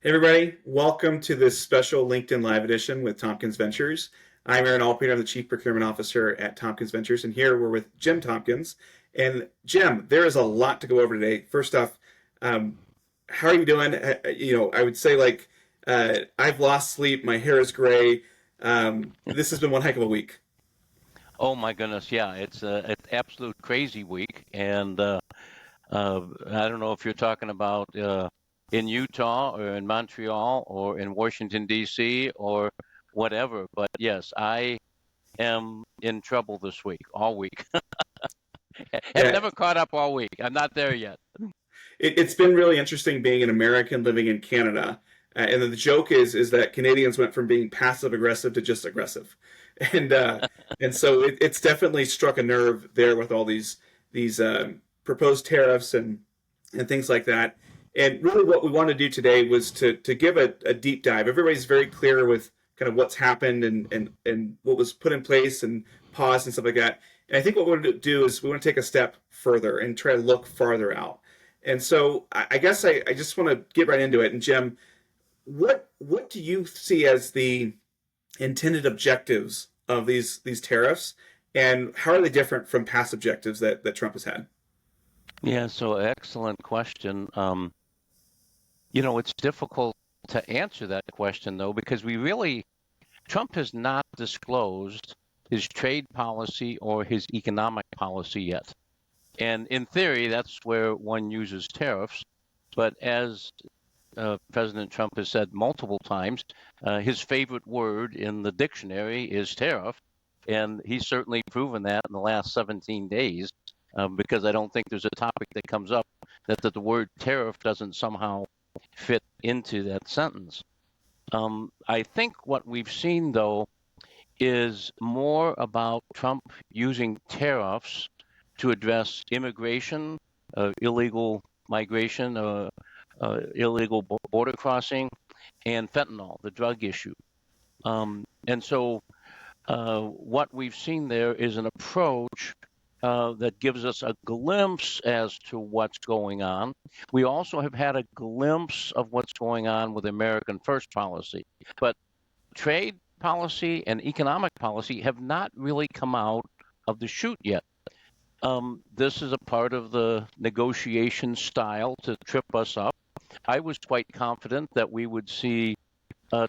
Hey everybody, welcome to this special LinkedIn Live edition with Tompkins Ventures. I'm Aaron Alpeter, I'm the Chief Procurement Officer at Tompkins Ventures, and here we're with Jim Tompkins. And Jim, there is a lot to go over today. First off, um, how are you doing? I would say I've lost sleep, my hair is gray. This has been one heck of a week. Oh my goodness, yeah, it's an absolute crazy week, and I don't know if you're talking about in Utah or in Montreal or in Washington D.C. or whatever, but yes, I am in trouble this week, all week. Have Yeah, never caught up all week. I'm not there yet. it's been really interesting being an American living in Canada. And then the joke is that Canadians went from being passive aggressive to just aggressive, and uh, and so it's definitely struck a nerve there with all these proposed tariffs and things like that. And really, what we want to do today was to give a deep dive. Everybody's very clear with kind of what's happened and what was put in place and paused and stuff like that. And I think what we want to do is we want to take a step further and try to look farther out. And so I guess I just want to get right into it. And Jim, what do you see as the intended objectives of these tariffs, and how are they different from past objectives that Trump has had? Yeah, so excellent question. It's difficult to answer that question though, because Trump has not disclosed his trade policy or his economic policy yet. And in theory, that's where one uses tariffs. But as President Trump has said multiple times, his favorite word in the dictionary is tariff. And he's certainly proven that in the last 17 days, because I don't think there's a topic that comes up that the word tariff doesn't somehow fit into that sentence. I think what we've seen, though, is more about Trump using tariffs to address immigration, illegal migration, illegal border crossing, and fentanyl, the drug issue. And so what we've seen there is an approach that gives us a glimpse as to what's going on. We also have had a glimpse of what's going on with American First policy. But trade policy and economic policy have not really come out of the chute yet. This is a part of the negotiation style to trip us up. I was quite confident that we would see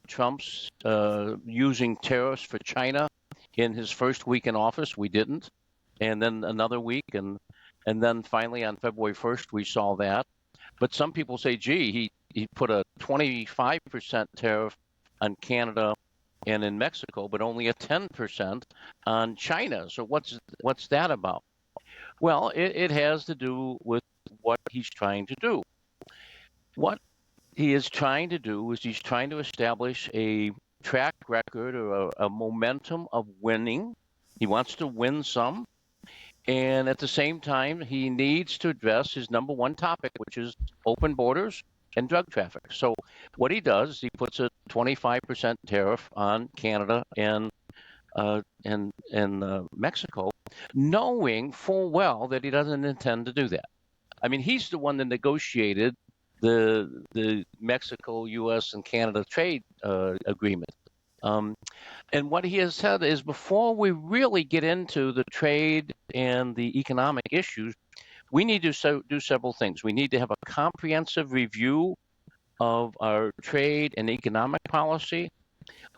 Trump's using tariffs for China in his first week in office. We didn't. And then another week, and then finally on February 1st, we saw that. But some people say, gee, he put a 25% tariff on Canada and in Mexico, but only a 10% on China. So what's that about? Well, it has to do with what he's trying to do. What he is trying to do is he's trying to establish a track record or a momentum of winning. He wants to win some. And at the same time, he needs to address his number one topic, which is open borders and drug traffic. So what he does, he puts a 25% tariff on Canada and Mexico, knowing full well that he doesn't intend to do that. I mean, he's the one that negotiated the Mexico, U.S., and Canada trade agreement. And what he has said is before we really get into the trade and the economic issues, we need to do several things. We need to have a comprehensive review of our trade and economic policy.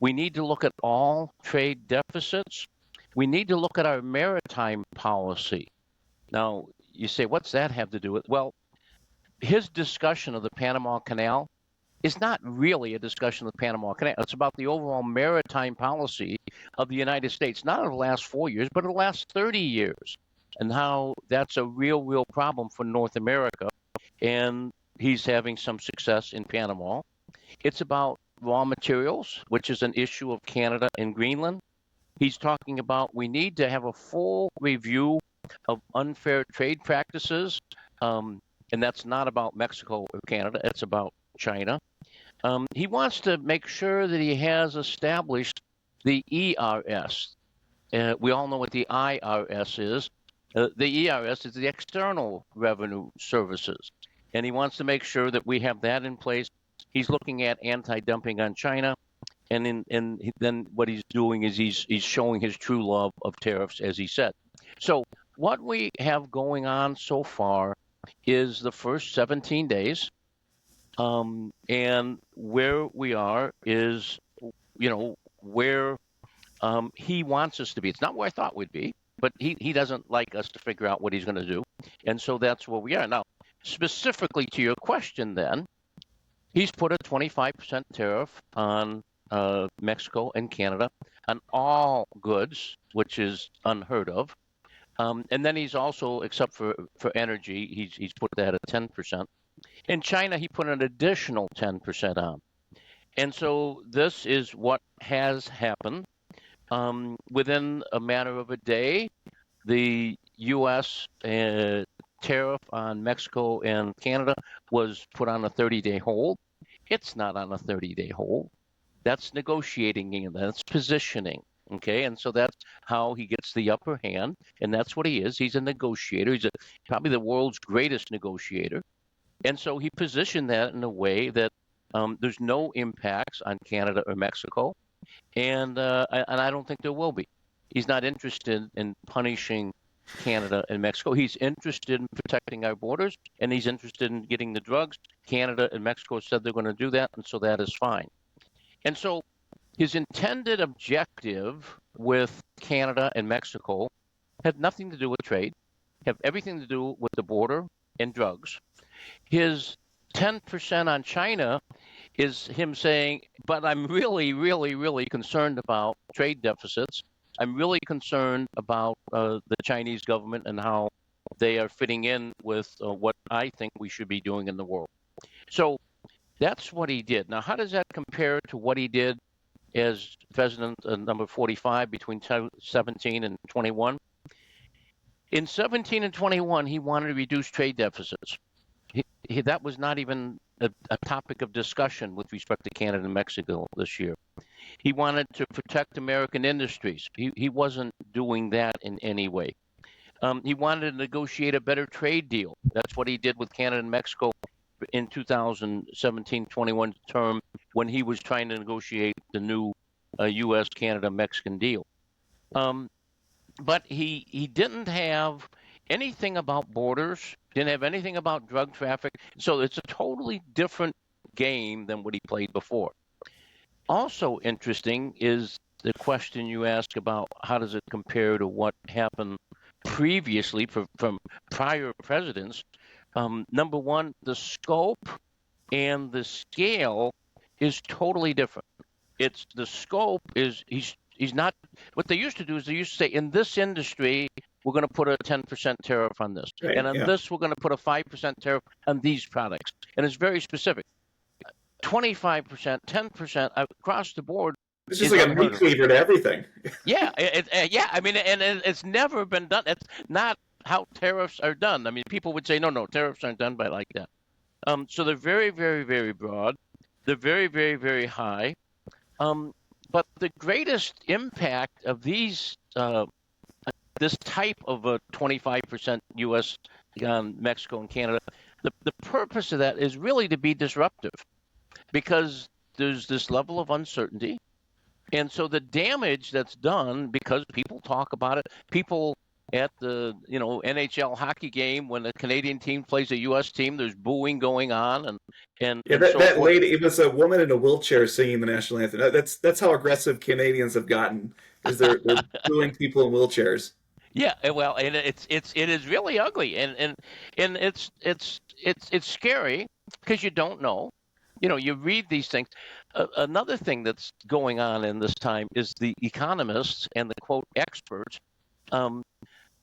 We need to look at all trade deficits. We need to look at our maritime policy. Now, you say, what's that have to do with? Well, his discussion of the Panama Canal is not really a discussion of the Panama Canal. It's about the overall maritime policy of the United States, not of the last 4 years, but of the last 30 years, and how that's a real problem for North America. And he's having some success in Panama. It's about raw materials, which is an issue of Canada and Greenland. He's talking about we need to have a full review of unfair trade practices, and that's not about Mexico or Canada. It's about China. He wants to make sure that he has established the ERS. We all know what the IRS is. The ERS is the External Revenue Services. And he wants to make sure that we have that in place He's looking at anti-dumping on China, and then what he's doing is he's showing his true love of tariffs, as he said. So what we have going on so far is the first 17 days, and where we are is, where he wants us to be. It's not where I thought we'd be, but he doesn't like us to figure out what he's going to do. And so that's where we are. Now, specifically to your question, then, he's put a 25% tariff on Mexico and Canada on all goods, which is unheard of. And then he's also, except for energy, he's put that at 10%. In China, he put an additional 10% on. And so this is what has happened. Within a matter of a day, the U.S. Tariff on Mexico and Canada was put on a 30-day hold. It's not on a 30-day hold. That's negotiating, that's positioning. Okay, and so that's how he gets the upper hand, and that's what he is. He's a negotiator. He's probably the world's greatest negotiator. And so he positioned that in a way that there's no impacts on Canada or Mexico, and I don't think there will be. He's not interested in punishing Canada and Mexico. He's interested in protecting our borders, and he's interested in getting the drugs. Canada and Mexico said they're going to do that, and so that is fine. And so his intended objective with Canada and Mexico had nothing to do with trade, have everything to do with the border and drugs. His 10% on China is him saying, but I'm really, really, really concerned about trade deficits. I'm really concerned about the Chinese government and how they are fitting in with what I think we should be doing in the world. So that's what he did. Now, how does that compare to what he did as president number 45 between 17 and 21? In 17 and 21, he wanted to reduce trade deficits. That was not even a topic of discussion with respect to Canada and Mexico this year. He wanted to protect American industries. He wasn't doing that in any way. He wanted to negotiate a better trade deal. That's what he did with Canada and Mexico in 2017-21 term when he was trying to negotiate the new U.S.-Canada-Mexican deal. But he didn't have anything about borders, didn't have anything about drug traffic. So it's a totally different game than what he played before. Also interesting is the question you asked about how does it compare to what happened previously from prior presidents. Number one, the scope and the scale is totally different. It's the scope is he's not, what they used to do is they used to say, in this industry, we're going to put a 10% tariff on this. Right, and on yeah. this, we're going to put a 5% tariff on these products. And it's very specific. 25%, 10% across the board. It's just like a meat cleaver to everything. Yeah, yeah. I mean, and it's never been done. It's not how tariffs are done. I mean, people would say, no, tariffs aren't done by like that. So they're very, very, very broad. They're very, very, very high. But the greatest impact of these, this type of a 25% U.S., Mexico, and Canada, the purpose of that is really to be disruptive, because there's this level of uncertainty. And so the damage that's done, because people talk about it, people at the NHL hockey game, when the Canadian team plays a U.S. team, there's booing going on, and Yeah, that lady, it was a woman in a wheelchair singing the national anthem. That's how aggressive Canadians have gotten, is they're booing people in wheelchairs. Yeah, well, and it is really ugly, and it's scary because you don't know. You read these things. Another thing that's going on in this time is the economists and the quote experts.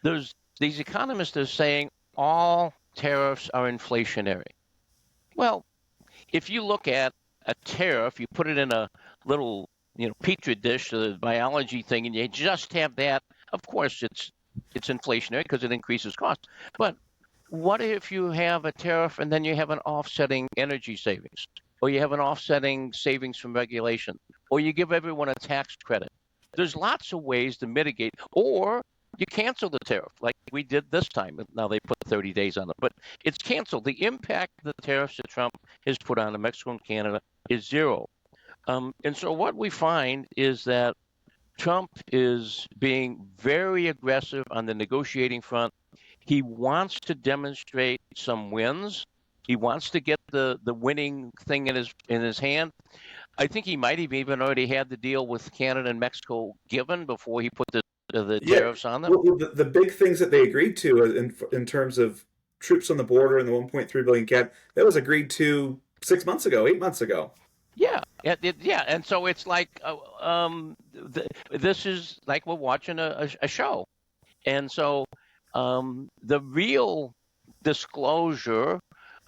There's these economists that are saying all tariffs are inflationary. Well, if you look at a tariff, you put it in a little petri dish, the biology thing, and you just have that. Of course, it's inflationary because it increases cost. But what if you have a tariff and then you have an offsetting energy savings, or you have an offsetting savings from regulation, or you give everyone a tax credit? There's lots of ways to mitigate, or you cancel the tariff like we did this time. Now they put 30 days on it, but it's canceled. The impact the tariffs that Trump has put on Mexico and Canada is zero. And so what we find is that Trump is being very aggressive on the negotiating front. He wants to demonstrate some wins. He wants to get the winning thing in his hand. I think he might have even already had the deal with Canada and Mexico given before he put the Yeah, tariffs on them. well, the big things that they agreed to in terms of troops on the border and the 1.3 billion cat that was agreed to 6 months ago, 8 months ago. Yeah, yeah, and so it's like this is like we're watching a show, and so the real disclosure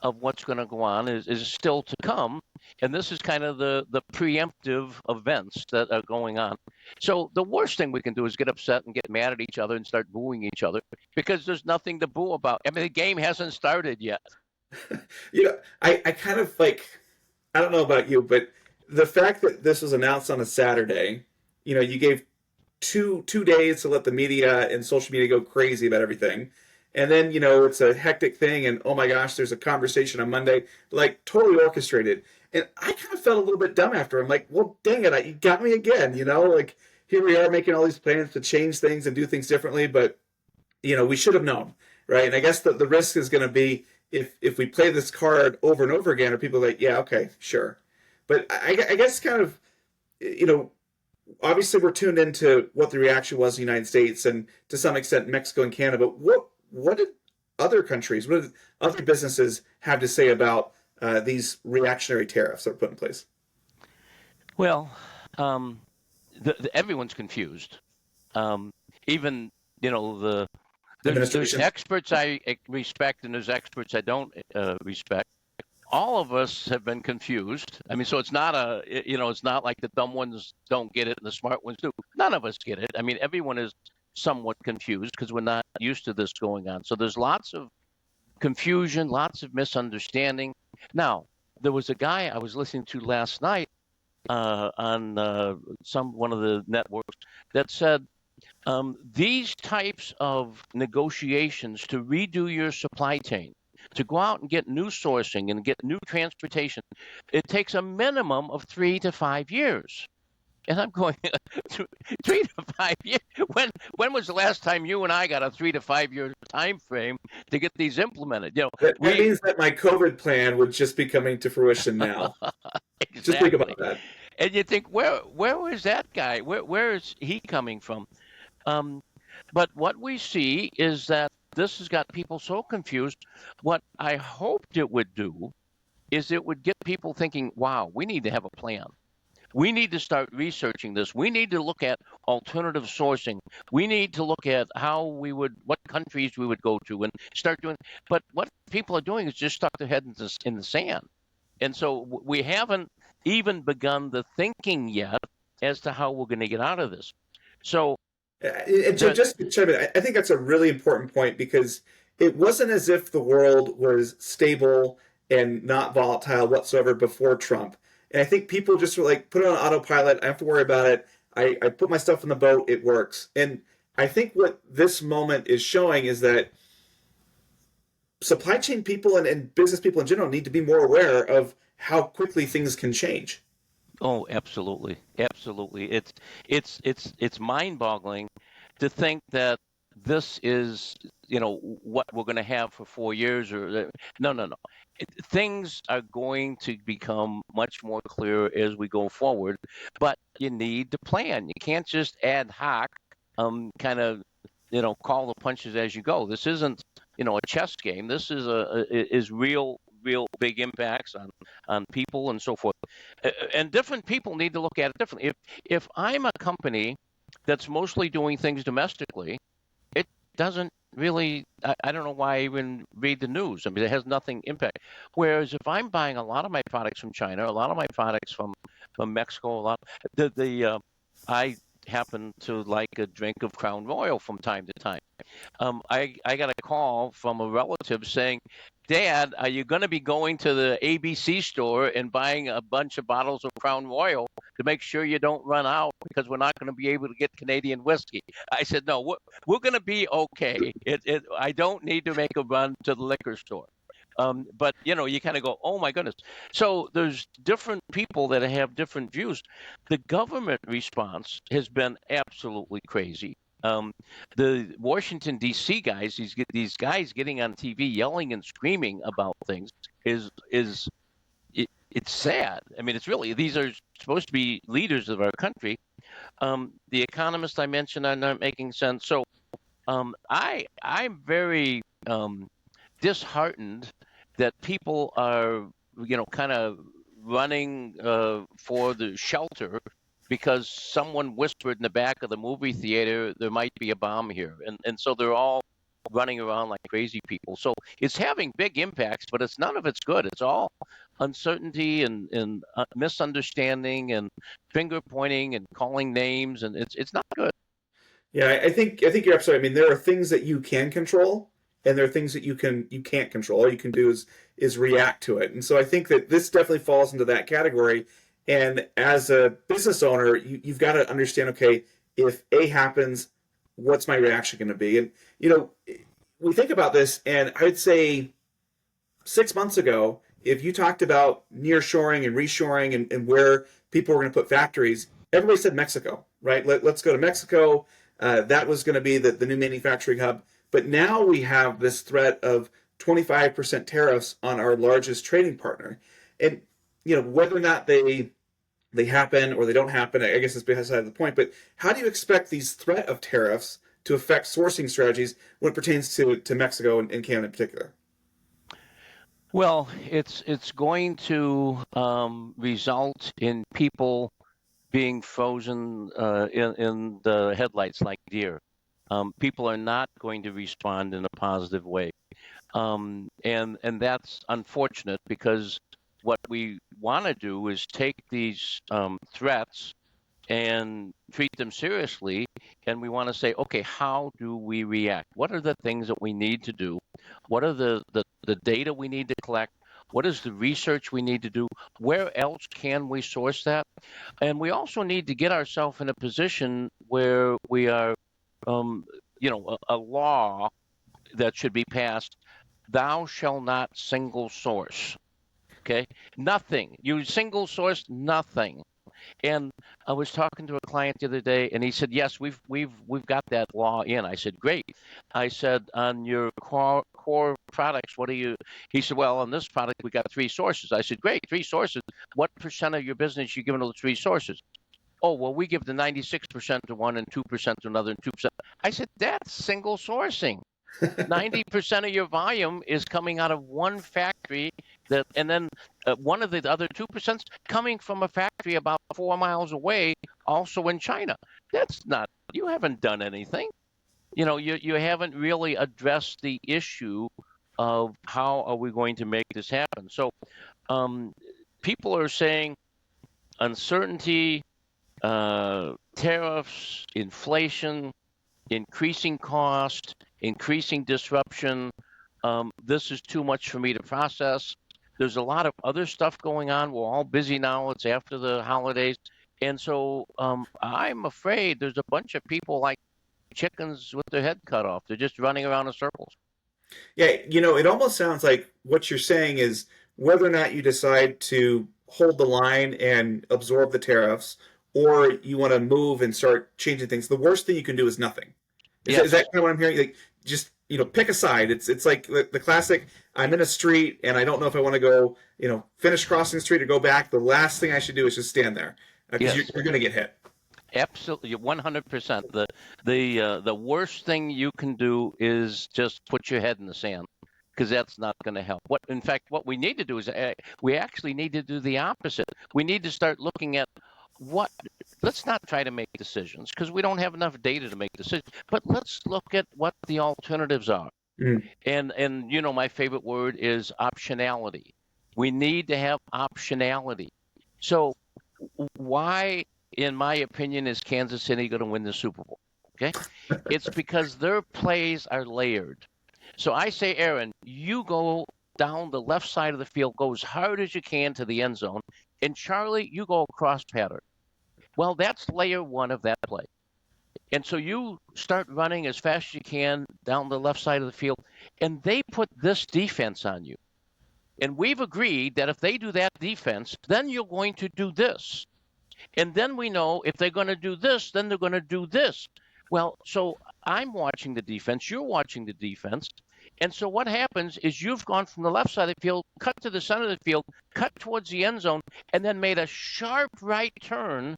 of what's going to go on is still to come, and this is kind of the preemptive events that are going on. So the worst thing we can do is get upset and get mad at each other and start booing each other because there's nothing to boo about. I mean, the game hasn't started yet. I kind of like, I don't know about you, but the fact that this was announced on a Saturday, you gave two days to let the media and social media go crazy about everything. And then, it's a hectic thing, and oh my gosh, there's a conversation on Monday, like totally orchestrated. And I kind of felt a little bit dumb after. I'm like, well, dang it, you got me again, like here we are making all these plans to change things and do things differently, but, we should have known, right? And I guess the risk is going to be if we play this card over and over again, are people like, yeah, okay, sure. But I guess kind of, obviously we're tuned into what the reaction was in the United States and to some extent Mexico and Canada, but what did other countries, what did other businesses have to say about these reactionary tariffs that were put in place? Well, everyone's confused. Even there's experts I respect and there's experts I don't respect. All of us have been confused. I mean, so it's not it's not like the dumb ones don't get it and the smart ones do. None of us get it. I mean, everyone is somewhat confused because we're not used to this going on. So there's lots of confusion, lots of misunderstanding. Now, there was a guy I was listening to last night on one of the networks that said these types of negotiations to redo your supply chain, to go out and get new sourcing and get new transportation, it takes a minimum of 3 to 5 years. And I'm going 3 to 5 years. When was the last time you and I got a 3 to 5 year time frame to get these implemented? That means that my COVID plan would just be coming to fruition now. Exactly. Just think about that. And you think, where was that guy? Where is he coming from? But what we see is that this has got people so confused. What I hoped it would do is it would get people thinking, wow, we need to have a plan. We need to start researching this. We need to look at alternative sourcing. We need to look at what countries we would go to and start doing. But what people are doing is just stuck their head in the sand. And so we haven't even begun the thinking yet as to how we're going to get out of this. So just to chime in, I think that's a really important point because it wasn't as if the world was stable and not volatile whatsoever before Trump. And I think people just were like, put it on autopilot. I don't have to worry about it. I put my stuff in the boat. It works. And I think what this moment is showing is that supply chain people and business people in general need to be more aware of how quickly things can change. Oh, absolutely, absolutely. It's mind-boggling to think that this is what we're going to have for 4 years or no. Things are going to become much more clear as we go forward, but you need to plan. You can't just ad hoc, kind of call the punches as you go. This isn't a chess game. This is real big impacts on people and so forth. And different people need to look at it differently. If I'm a company that's mostly doing things domestically, it doesn't really, I don't know why I even read the news. I mean, it has nothing impact. Whereas if I'm buying a lot of my products from China, a lot of my products from Mexico, I happen to like a drink of Crown Royal from time to time. I got a call from a relative saying, Dad, are you going to be going to the ABC store and buying a bunch of bottles of Crown Royal to make sure you don't run out because we're not going to be able to get Canadian whiskey? I said, no, we're going to be okay. I don't need to make a run to the liquor store. But you kind of go, oh my goodness. So there's different people that have different views. The government response has been absolutely crazy. The Washington D.C. guys, these guys getting on TV yelling and screaming about things it's sad. I mean, it's really, these are supposed to be leaders of our country. The economists I mentioned are not making sense. So I'm very disheartened that people are, kind of running for the shelter because someone whispered in the back of the movie theater there might be a bomb here, and so they're all running around like crazy people. So it's having big impacts, but none of it's good. It's all uncertainty and misunderstanding and finger pointing and calling names, and it's not good. Yeah, I think you're absolutely. I mean, there are things that you can control, and there are things that you can't control. All you can do is react to it. And so I think that this definitely falls into that category. And as a business owner, you've got to understand. Okay, if A happens, what's my reaction going to be? And we think about this, and I would say 6 months ago, if you talked about nearshoring and reshoring and where people were going to put factories, everybody said Mexico, right? Let's go to Mexico. That was going to be the new manufacturing hub. But now we have this threat of 25% tariffs on our largest trading partner. And whether or not they happen or they don't happen, I guess it's beside the point. But how do you expect these threat of tariffs to affect sourcing strategies when it pertains to Mexico and Canada in particular? Well, it's going to result in people being frozen in the headlights like deer. People are not going to respond in a positive way, and that's unfortunate because what we want to do is take these threats and treat them seriously, and we want to say, okay, how do we react? What are the things that we need to do? What are the data we need to collect? What is the research we need to do? Where else can we source that? And we also need to get ourselves in a position where we are, um, a law that should be passed. Thou shall not single source. Okay, nothing. You single source nothing. And I was talking to a client the other day, and he said, "Yes, we've got that law in." I said, "Great." I said, "On your core products, what do you?" He said, "Well, on this product, we got three sources." I said, "Great, three sources. What percent of your business you giving to the three sources?" "Oh, well, we give the 96% to one and 2% to another and 2%." I said, "That's single sourcing. 90% of your volume is coming out of one factory and then one of the other 2% coming from a factory about 4 miles away, also in China. That's not, you haven't done anything. You haven't really addressed the issue of how are we going to make this happen. So um, people are saying uncertainty, tariffs, inflation, increasing cost, increasing disruption. This is too much for me to process. There's a lot of other stuff going on. We're all busy now. It's after the holidays. And so I'm afraid there's a bunch of people like chickens with their head cut off. They're just running around in circles. Yeah, it almost sounds like what you're saying is whether or not you decide to hold the line and absorb the tariffs, or you want to move and start changing things. The worst thing you can do is nothing. Is that Yes. kind of what I'm hearing? Like, just pick a side. It's like the classic. I'm in a street and I don't know if I want to go, finish crossing the street or go back. The last thing I should do is just stand there because Yes. you're going to get hit. Absolutely, 100%. The worst thing you can do is just put your head in the sand because that's not going to help. In fact, what we need to do is we actually need to do the opposite. We need to start looking at what. Let's not try to make decisions because we don't have enough data to make decisions. But let's look at what the alternatives are. Mm. And my favorite word is optionality. We need to have optionality. So why in my opinion, is Kansas City going to win the Super Bowl? Okay. It's because their plays are layered. So I say, Aaron, you go down the left side of the field, go as hard as you can to the end zone. And Charlie, you go across pattern. Well, that's layer one of that play. And so you start running as fast as you can down the left side of the field, and they put this defense on you. And we've agreed that if they do that defense, then you're going to do this. And then we know if they're going to do this, then they're going to do this. Well, so I'm watching the defense, you're watching the defense. And so what happens is you've gone from the left side of the field, cut to the center of the field, cut towards the end zone, and then made a sharp right turn,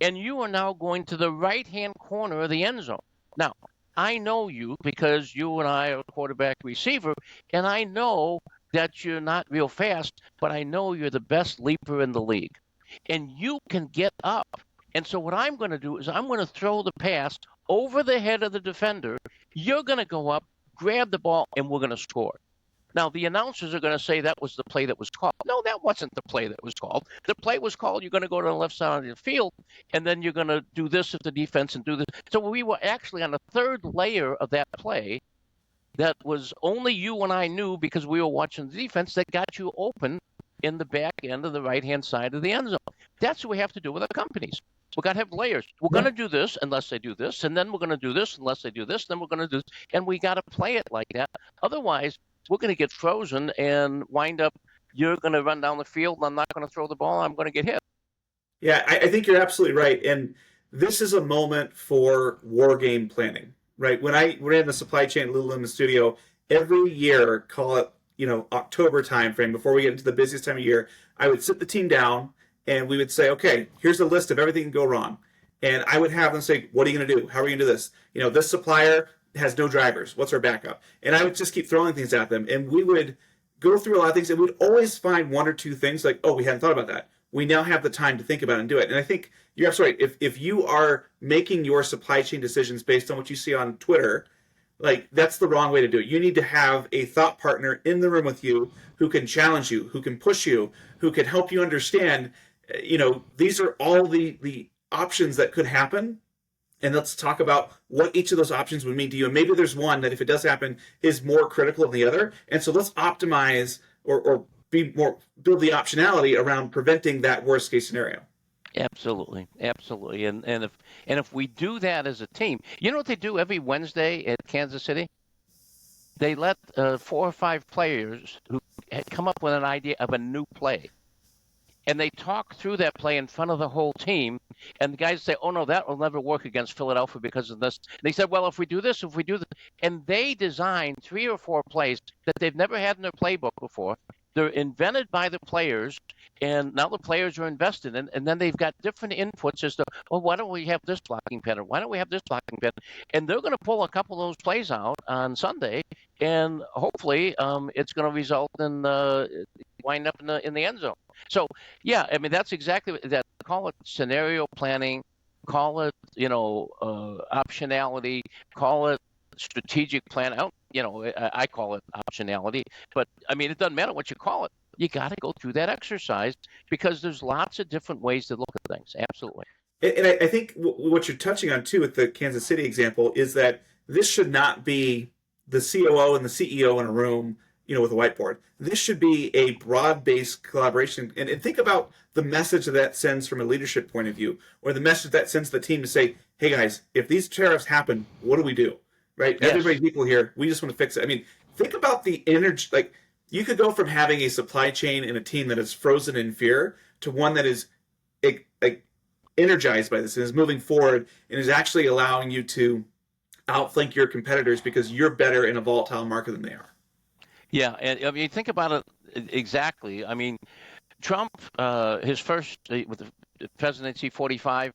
and you are now going to the right-hand corner of the end zone. Now, I know you because you and I are quarterback receiver, and I know that you're not real fast, but I know you're the best leaper in the league. And you can get up. And so what I'm going to do is I'm going to throw the pass over the head of the defender. You're going to go up, grab the ball, and we're going to score. Now, the announcers are going to say that was the play that was called. No, that wasn't the play that was called. The play was called, you're going to go to the left side of the field, and then you're going to do this at the defense and do this. So we were actually on the third layer of that play that was only you and I knew because we were watching the defense that got you open in the back end of the right-hand side of the end zone. That's what we have to do with our companies. We've got to have layers. We're going to do this unless they do this, and then we're going to do this unless they do this, then we're going to do this, and we got to play it like that. Otherwise, we're going to get frozen and wind up, you're going to run down the field, and I'm not going to throw the ball, I'm going to get hit. Yeah, I think you're absolutely right. And this is a moment for war game planning, right? When I ran the supply chain at Lululemon Studio, every year, call it, October timeframe, before we get into the busiest time of year, I would sit the team down and we would say, okay, here's a list of everything that can go wrong. And I would have them say, what are you going to do? How are you going to do this? This supplier has no drivers. What's our backup? And I would just keep throwing things at them. And we would go through a lot of things and we'd always find one or two things like, oh, we hadn't thought about that. We now have the time to think about it and do it. And I think you're absolutely right. If you are making your supply chain decisions based on what you see on Twitter, like that's the wrong way to do it. You need to have a thought partner in the room with you who can challenge you, who can push you, who can help you understand, these are all the options that could happen. And let's talk about what each of those options would mean to you. And maybe there's one that if it does happen is more critical than the other. And so let's optimize or build the optionality around preventing that worst case scenario. Absolutely. And if we do that as a team, you know what they do every Wednesday at Kansas City? They let 4 or 5 players who had come up with an idea of a new play. And they talk through that play in front of the whole team. And the guys say, oh, no, that will never work against Philadelphia because of this. And they said, well, if we do this, and they design 3 or 4 plays that they've never had in their playbook before. They're invented by the players, and now the players are invested in, and then they've got different inputs as to, well, why don't we have this blocking pattern? Why don't we have this blocking pattern? And they're going to pull a couple of those plays out on Sunday, and hopefully it's going to result in wind up in the end zone. So, yeah, I mean, that's exactly that. Call it scenario planning, call it, optionality, call it strategic plan. I call it optionality, but I mean, it doesn't matter what you call it. You got to go through that exercise because there's lots of different ways to look at things. Absolutely. And I think what you're touching on too with the Kansas City example is that this should not be the COO and the CEO in a room, with a whiteboard. This should be a broad-based collaboration. And think about the message that sends from a leadership point of view, or the message that sends the team to say, hey guys, if these tariffs happen, what do we do? Right? Yes. Everybody's equal here. We just want to fix it. I mean, think about the energy. Like, you could go from having a supply chain and a team that is frozen in fear to one that is energized by this and is moving forward and is actually allowing you to outflank your competitors because you're better in a volatile market than they are. Yeah, and I mean, think about it exactly. I mean, Trump, his first with the presidency 45,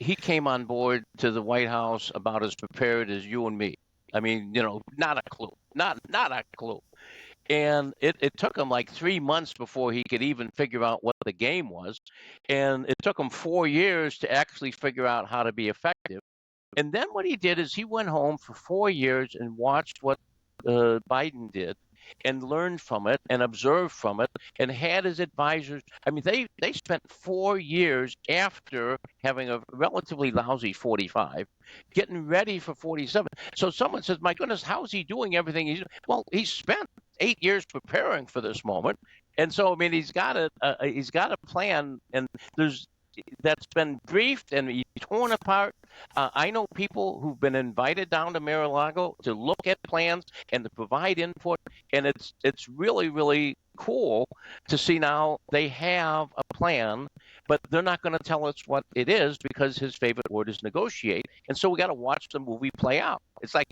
he came on board to the White House about as prepared as you and me. I mean, not a clue, not a clue. And it took him like 3 months before he could even figure out what the game was. And it took him 4 years to actually figure out how to be effective. And then what he did is he went home for 4 years and watched what Biden did. and learned from it and observed from it and had his advisors. I mean, they spent 4 years after having a relatively lousy 45, getting ready for 47. So someone says, "My goodness, how's he doing everything he's doing?" Well, he spent 8 years preparing for this moment, and so I mean, he's got a plan, and there's that's been briefed and torn apart. I know people who've been invited down to Mar-a-Lago to look at plans and to provide input, and it's really cool to see now they have a plan, but they're not going to tell us what it is because his favorite word is negotiate, and so we got to watch the movie play out. It's like,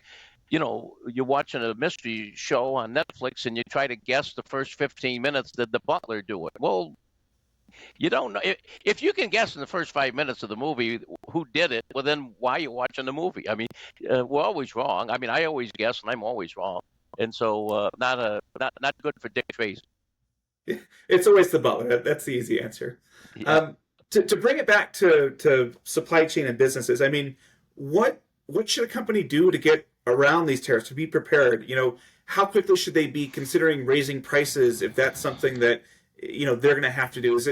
you're watching a mystery show on Netflix and you try to guess the first 15 minutes, did the butler do it? Well, you don't know. If you can guess in the first 5 minutes of the movie who did it, well, then why are you watching the movie? I mean, we're always wrong. I mean, I always guess, and I'm always wrong. And so, not good for Dick Tracy. It's always the butler. That's the easy answer. Yeah. To bring it back to supply chain and businesses, I mean, what should a company do to get around these tariffs, to be prepared? How quickly should they be considering raising prices if that's something that they're going to have to do? Is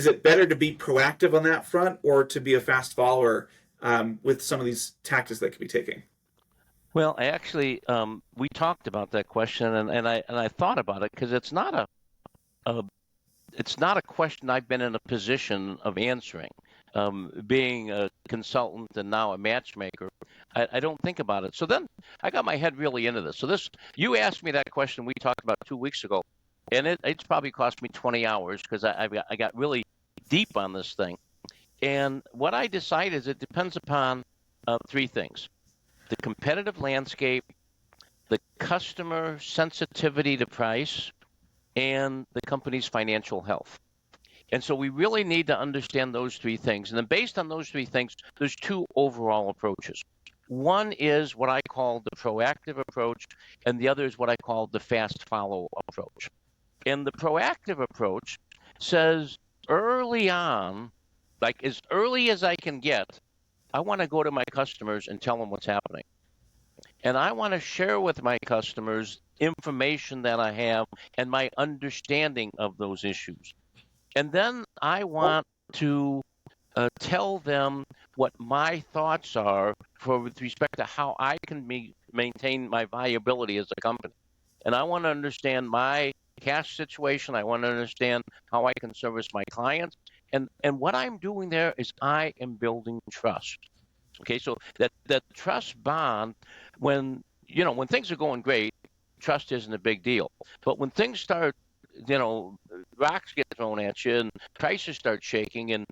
it better to be proactive on that front, or to be a fast follower with some of these tactics that could be taking? Well, actually, we talked about that question, and I thought about it because a it's not a question I've been in a position of answering. Being a consultant and now a matchmaker, I don't think about it. So then I got my head really into this. So you asked me that question we talked about 2 weeks ago, and it's probably cost me 20 hours because I got really deep on this thing. And what I decide is it depends upon three things: the competitive landscape, the customer sensitivity to price, and the company's financial health. And so we really need to understand those three things. And then based on those three things, there's two overall approaches. One is what I call the proactive approach, and the other is what I call the fast follow approach. And the proactive approach says early on, like as early as I can get, I want to go to my customers and tell them what's happening. And I want to share with my customers information that I have and my understanding of those issues. And then I want to tell them what my thoughts are with respect to how I can maintain my viability as a company. And I want to understand my cash situation. I want to understand how I can service my clients. And what I'm doing there is I am building trust. Okay, so that trust bond, when things are going great, trust isn't a big deal. But when things start, rocks get thrown at you and prices start shaking and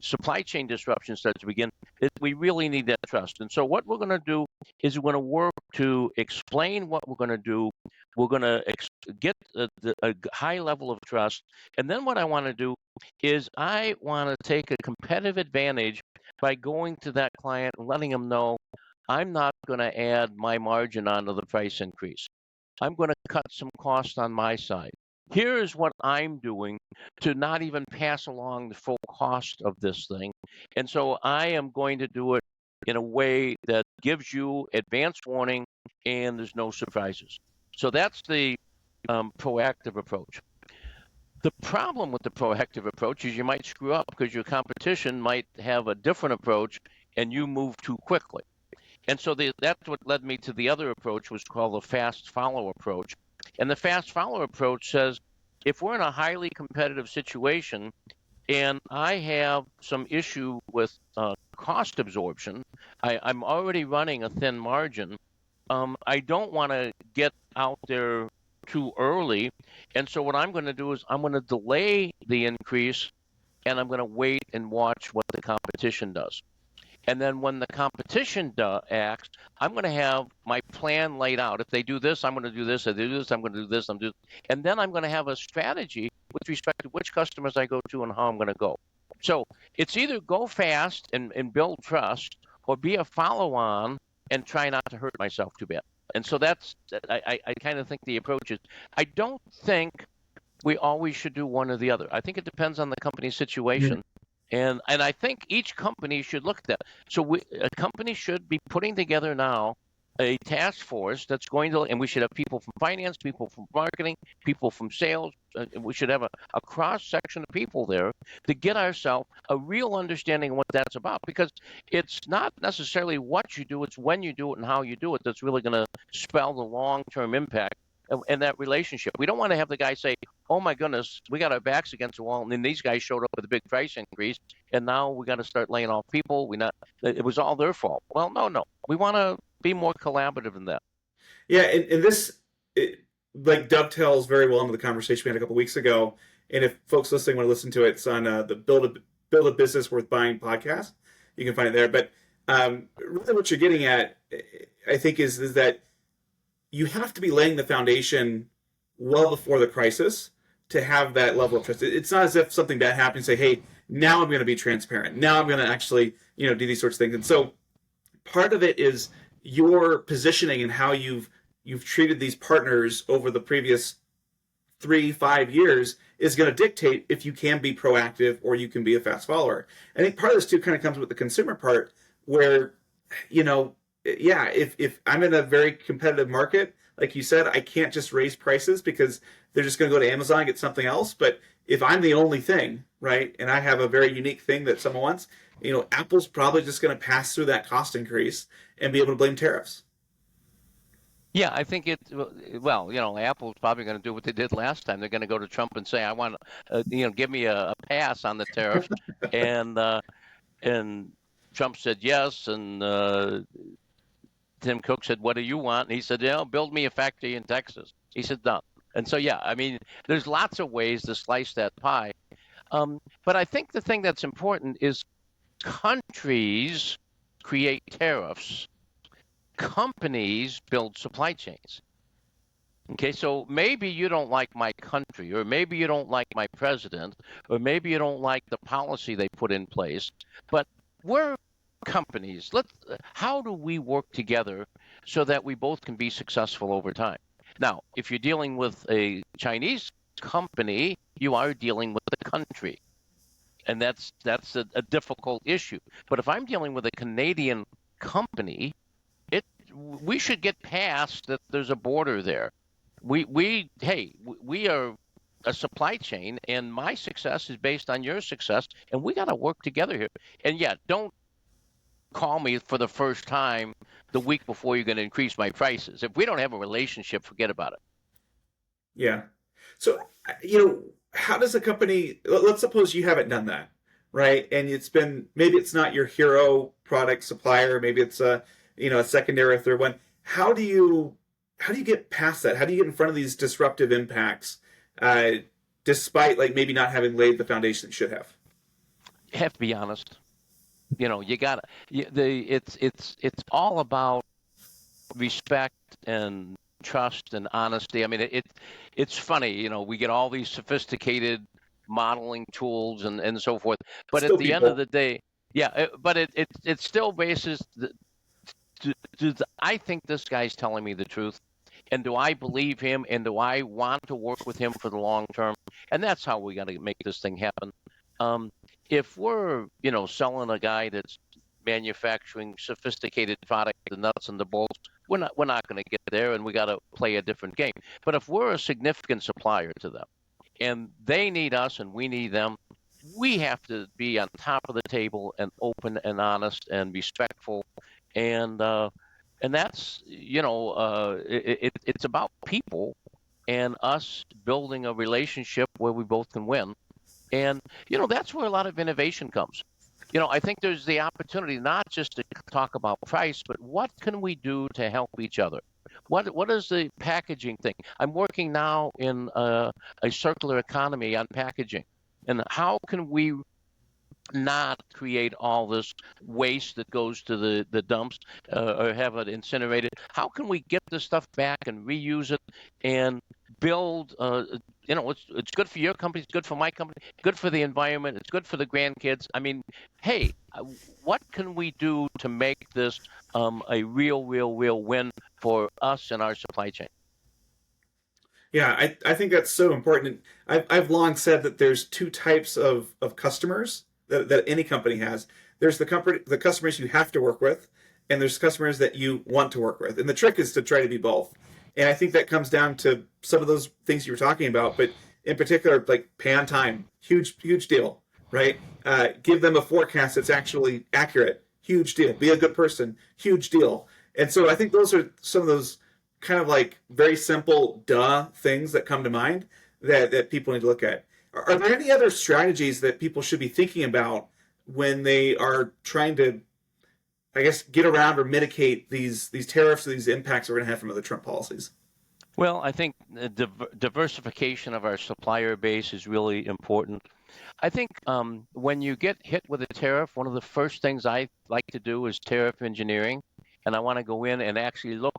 supply chain disruption starts to begin, we really need that trust. And so what we're going to do is we're going to work to explain what we're going to do. We're going to get a high level of trust. And then what I want to do is I want to take a competitive advantage by going to that client and letting them know I'm not going to add my margin onto the price increase. I'm going to cut some cost on my side. Here's what I'm doing to not even pass along the full cost of this thing. And so I am going to do it in a way that gives you advance warning and there's no surprises. So that's the proactive approach. The problem with the proactive approach is you might screw up because your competition might have a different approach and you move too quickly. And so that's what led me to the other approach, was called the fast follow approach. And the fast follow approach says, if we're in a highly competitive situation and I have some issue with cost absorption, I'm already running a thin margin. I don't want to get out there too early. And so what I'm going to do is I'm going to delay the increase and I'm going to wait and watch what the competition does. And then when the competition acts, I'm going to have my plan laid out. If they do this, I'm going to do this. If they do this, I'm going to do this. And then I'm going to have a strategy with respect to which customers I go to and how I'm going to go. So it's either go fast and build trust, or be a follow-on and try not to hurt myself too bad. And so I kind of think the approach is, I don't think we always should do one or the other. I think it depends on the company's situation. And I think each company should look at that. So a company should be putting together now a task force that's going to, and we should have people from finance, people from marketing, people from sales. We should have a cross section of people there to get ourselves a real understanding of what that's about. Because it's not necessarily what you do, it's when you do it and how you do it that's really going to spell the long-term impact and that relationship. We don't want to have the guy say, "Oh my goodness, we got our backs against the wall," and then these guys showed up with a big price increase, and now we got to start laying off people. It was all their fault. Well, no. We want to be more collaborative in that. Yeah, and this like dovetails very well into the conversation we had a couple weeks ago. And if folks listening want to listen to it, it's on the Build a Business Worth Buying podcast. You can find it there. But really, what you're getting at, I think, is that you have to be laying the foundation well before the crisis to have that level of trust. It's not as if something bad happens and say, "Hey, now I'm going to be transparent. Now I'm going to actually, do these sorts of things." And so, part of it is your positioning and how you've treated these partners over the previous 3-5 years is going to dictate if you can be proactive or you can be a fast follower. I think part of this too kind of comes with the consumer part, where if I'm in a very competitive market, like you said, I can't just raise prices because they're just going to go to Amazon and get something else. But if I'm the only thing, right, and I have a very unique thing that someone wants, Apple's probably just going to pass through that cost increase and be able to blame tariffs. Yeah, I think Apple's probably going to do what they did last time. They're going to go to Trump and say, "I want, give me a pass on the tariff," and Trump said yes, and Tim Cook said, "What do you want?" And he said, "Build me a factory in Texas." He said, "Done." And so, there's lots of ways to slice that pie. But I think the thing that's important is countries create tariffs. Companies build supply chains. Okay, so maybe you don't like my country, or maybe you don't like my president, or maybe you don't like the policy they put in place, but we're companies. How do we work together so that we both can be successful over time? Now, if you're dealing with a Chinese company, you are dealing with the country, and that's a difficult issue. But if I'm dealing with a Canadian company, we should get past that there's a border there. We are a supply chain, and my success is based on your success, and we got to work together here. And don't call me for the first time the week before you're going to increase my prices. If we don't have a relationship, forget about it. Yeah. So, how does a company, let's suppose you haven't done that, right? And maybe it's not your hero product supplier, maybe it's a secondary or third one. How do you get past that? How do you get in front of these disruptive impacts, despite maybe not having laid the foundation that you should have? You have to be honest. You gotta. It's all about respect and trust and honesty. I mean, it's funny. We get all these sophisticated modeling tools and so forth, but at the end of the day, but it still bases. I think this guy's telling me the truth, and do I believe him, and do I want to work with him for the long term? And that's how we got to make this thing happen. If we're selling a guy that's manufacturing sophisticated product, the nuts and the bolts, we're not going to get there, and we got to play a different game. But if we're a significant supplier to them, and they need us and we need them, we have to be on top of the table and open and honest and respectful. And that's it's about people and us building a relationship where we both can win. And that's where a lot of innovation comes. I think there's the opportunity not just to talk about price, but what can we do to help each other? What is the packaging thing? I'm working now in a circular economy on packaging, and how can we not create all this waste that goes to the dumps or have it incinerated? How can we get this stuff back and reuse it and build it's good for your company, it's good for my company, good for the environment, it's good for the grandkids. I mean, hey, what can we do to make this a real win for us and our supply chain? Yeah, I think that's so important. I've long said that there's two types of customers that any company has. There's the customers you have to work with, and there's customers that you want to work with. And the trick is to try to be both. And I think that comes down to some of those things you were talking about, but in particular, like pay on time, huge deal, right? Give them a forecast that's actually accurate, huge deal. Be a good person, huge deal. And so I think those are some of those kind of like very simple things that come to mind that people need to look at. Are there any other strategies that people should be thinking about when they are trying to, I guess, get around or mitigate these tariffs or these impacts we're going to have from other Trump policies? Well, I think the diversification of our supplier base is really important. I think when you get hit with a tariff, one of the first things I like to do is tariff engineering. And I want to go in and actually look,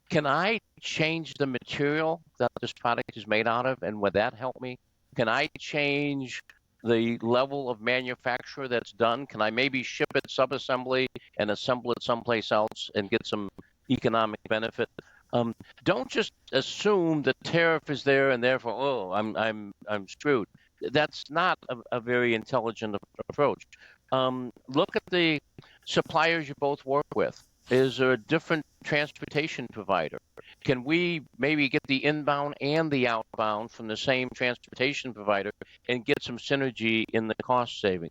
can I change the material that this product is made out of? And would that help me? Can I change the level of manufacture that's done? Can I maybe ship it subassembly and assemble it someplace else and get some economic benefit? Don't just assume the tariff is there and therefore, oh, I'm screwed. That's not a very intelligent approach. Look at the suppliers you both work with. Is there a different transportation provider? Can we maybe get the inbound and the outbound from the same transportation provider and get some synergy in the cost saving?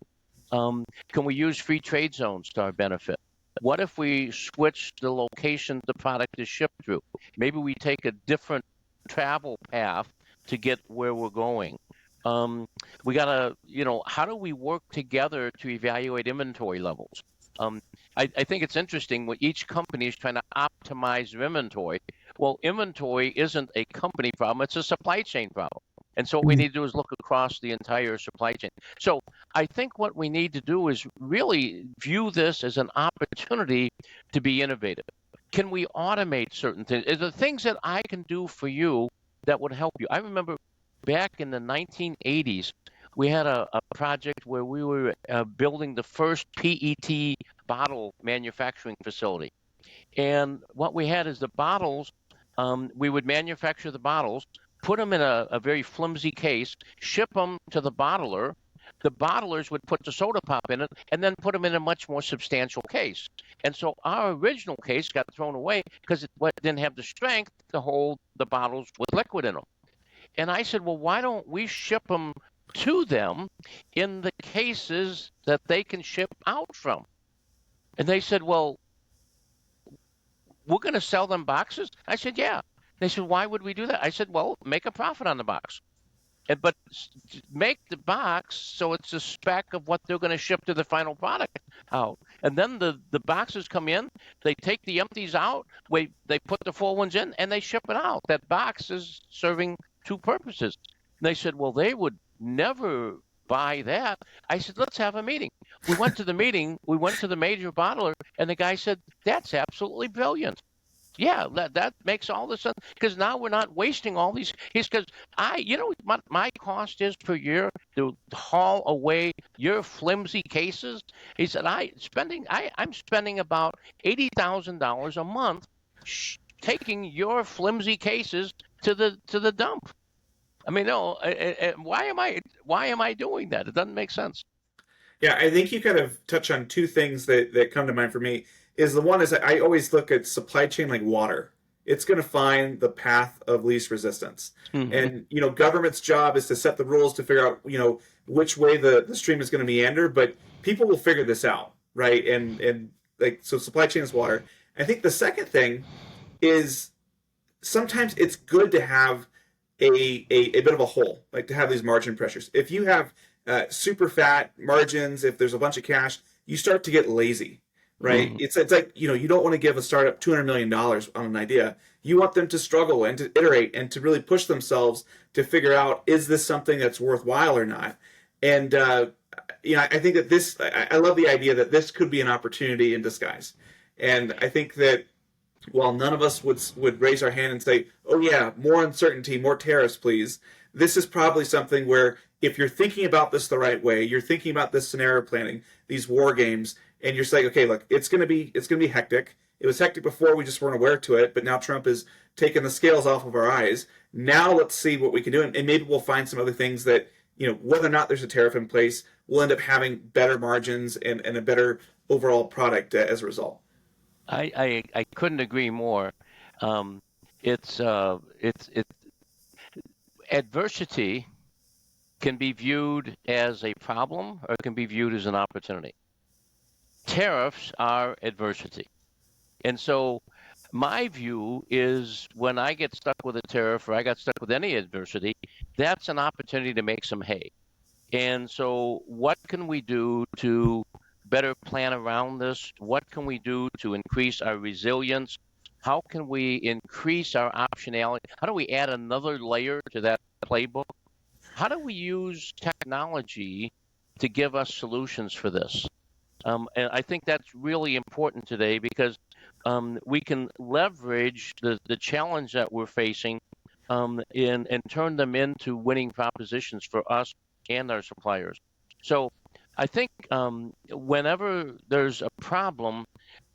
Can we use free trade zones to our benefit? What if we switch the location the product is shipped through? Maybe we take a different travel path to get where we're going. We got to, how do we work together to evaluate inventory levels? I think it's interesting when each company is trying to optimize their inventory. Well, inventory isn't a company problem, it's a supply chain problem. And so what we need to do is look across the entire supply chain. So I think what we need to do is really view this as an opportunity to be innovative. Can we automate certain things? Are there things that I can do for you that would help you? I remember back in the 1980s, we had a project where we were building the first PET bottle manufacturing facility. And what we had is the bottles, we would manufacture the bottles, put them in a very flimsy case, ship them to the bottler. The bottlers would put the soda pop in it and then put them in a much more substantial case. And so our original case got thrown away because it didn't have the strength to hold the bottles with liquid in them. And I said, well, why don't we ship them to them in the cases that they can ship out from? And they said, well, we're going to sell them boxes? I said, yeah. They said, why would we do that? I said, well, make a profit on the box. But make the box so it's a spec of what they're going to ship to the final product out. And then the boxes come in, they take the empties out, they put the full ones in, and they ship it out. That box is serving two purposes. And they said, well, they would never buy that. I said, let's have a meeting. We went to the meeting. We went to the major bottler, and the guy said, that's absolutely brilliant. Yeah, that makes all the sense because now we're not wasting all these. He's because my cost is per year to haul away your flimsy cases. He said I'm spending about $80,000 a month taking your flimsy cases to the dump. I mean, no, why am I doing that? It doesn't make sense. Yeah, I think you kind of touch on two things that come to mind for me. Is the one is that I always look at supply chain like water. It's going to find the path of least resistance. And government's job is to set the rules to figure out which way the stream is going to meander, but people will figure this out, right? And like so supply chain is water. I think the second thing is sometimes it's good to have a bit of a hole, like to have these margin pressures. If you have super fat margins, if there's a bunch of cash, you start to get lazy, right? It's like you don't want to give a startup $200 million on an idea. You want them to struggle and to iterate and to really push themselves to figure out, is this something that's worthwhile or not? And I think that I love the idea that this could be an opportunity in disguise. And I think that while none of us would raise our hand and say, oh yeah, more uncertainty, more tariffs, please, this is probably something where if you're thinking about this the right way, you're thinking about this scenario planning, these war games, and you're saying, okay, look, it's gonna be hectic. It was hectic before, we just weren't aware to it, but now Trump is taking the scales off of our eyes. Now let's see what we can do, and maybe we'll find some other things that, whether or not there's a tariff in place, we'll end up having better margins and a better overall product as a result. I couldn't agree more. Um, it's adversity can be viewed as a problem or it can be viewed as an opportunity. Tariffs are adversity. And so my view is when I get stuck with a tariff or I got stuck with any adversity, that's an opportunity to make some hay. And so what can we do to better plan around this? What can we do to increase our resilience? How can we increase our optionality? How do we add another layer to that playbook? How do we use technology to give us solutions for this? And I think that's really important today because we can leverage the challenge that we're facing and turn them into winning propositions for us and our suppliers. So I think whenever there's a problem,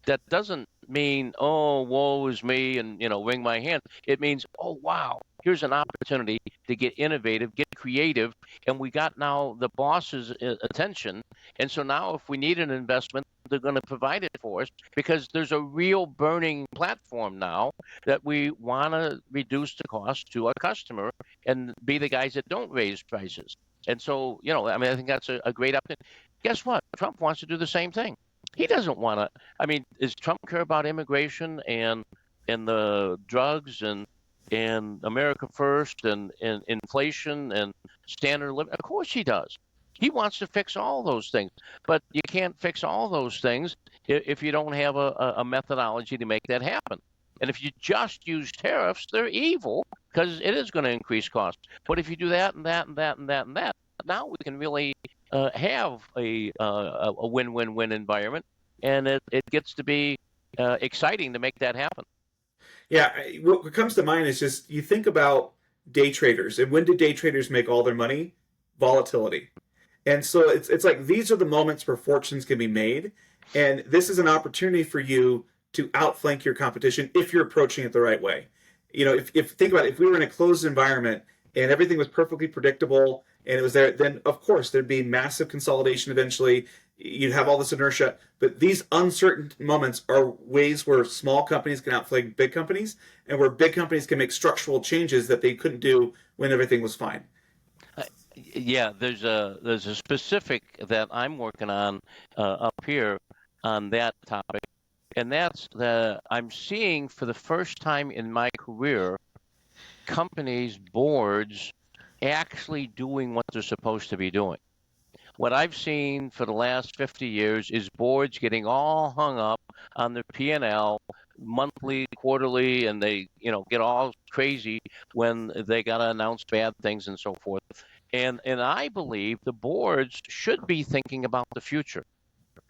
that doesn't mean, oh, woe is me and, wring my hand. It means, oh, wow, here's an opportunity to get innovative, get creative. And we got now the boss's attention. And so now if we need an investment, they're going to provide it for us because there's a real burning platform now that we want to reduce the cost to our customer and be the guys that don't raise prices. And so, I think that's a great opportunity. Guess what? Trump wants to do the same thing. He doesn't want to. I mean, does Trump care about immigration and the drugs and America First and inflation and standard of living? Of course he does. He wants to fix all those things, but you can't fix all those things if you don't have a methodology to make that happen. And if you just use tariffs, they're evil because it is going to increase costs. But if you do that and that and that and that and that, now we can really have a win-win-win environment, and it gets to be exciting to make that happen. Yeah, what comes to mind is just you think about day traders, and when do day traders make all their money? Volatility. And so it's like these are the moments where fortunes can be made, and this is an opportunity for you to outflank your competition if you're approaching it the right way. If think about it, if we were in a closed environment and everything was perfectly predictable and it was there, then of course there'd be massive consolidation eventually. You'd have all this inertia, but these uncertain moments are ways where small companies can outflank big companies, and where big companies can make structural changes that they couldn't do when everything was fine. Yeah, there's a specific that I'm working on up here on that topic, and that's the I'm seeing for the first time in my career companies boards actually doing what they're supposed to be doing. What I've seen for the last 50 years is boards getting all hung up on their P&L monthly, quarterly, and they, get all crazy when they got to announce bad things and so forth. And I believe the boards should be thinking about the future.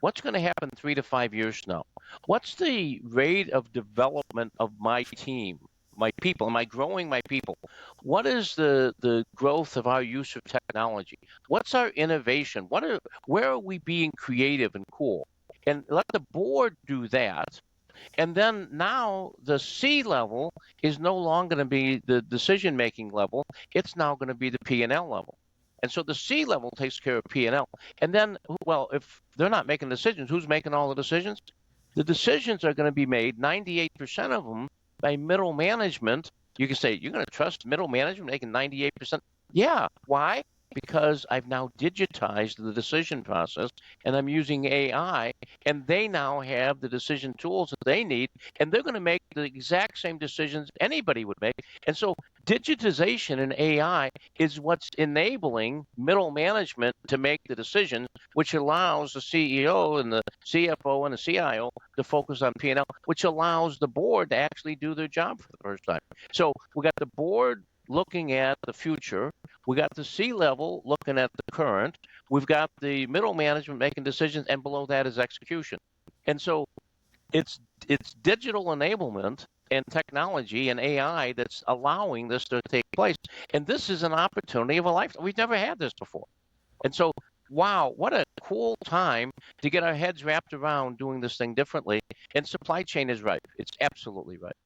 What's going to happen 3 to 5 years from now? What's the rate of development of my team, my people? Am I growing my people? What is the growth of our use of technology? What's our innovation? Where are we being creative and cool? And let the board do that. And then now the C level is no longer going to be the decision making level. It's now going to be the P&L level. And so the C level takes care of P&L. And then, well, if they're not making decisions, who's making all the decisions? The decisions are going to be made, 98% of them, by middle management. You can say, you're going to trust middle management making 98%? Yeah. Why? Because I've now digitized the decision process and I'm using AI, and they now have the decision tools that they need, and they're going to make the exact same decisions anybody would make. And so digitization and AI is what's enabling middle management to make the decisions, which allows the CEO and the CFO and the CIO to focus on P&L, which allows the board to actually do their job for the first time. So we got the board looking at the future. We got the C level looking at the current. We've got the middle management making decisions, and below that is execution. And so it's digital enablement and technology and AI that's allowing this to take place. And this is an opportunity of a lifetime. We've never had this before. And so, wow, what a cool time to get our heads wrapped around doing this thing differently. And supply chain is right. It's absolutely right.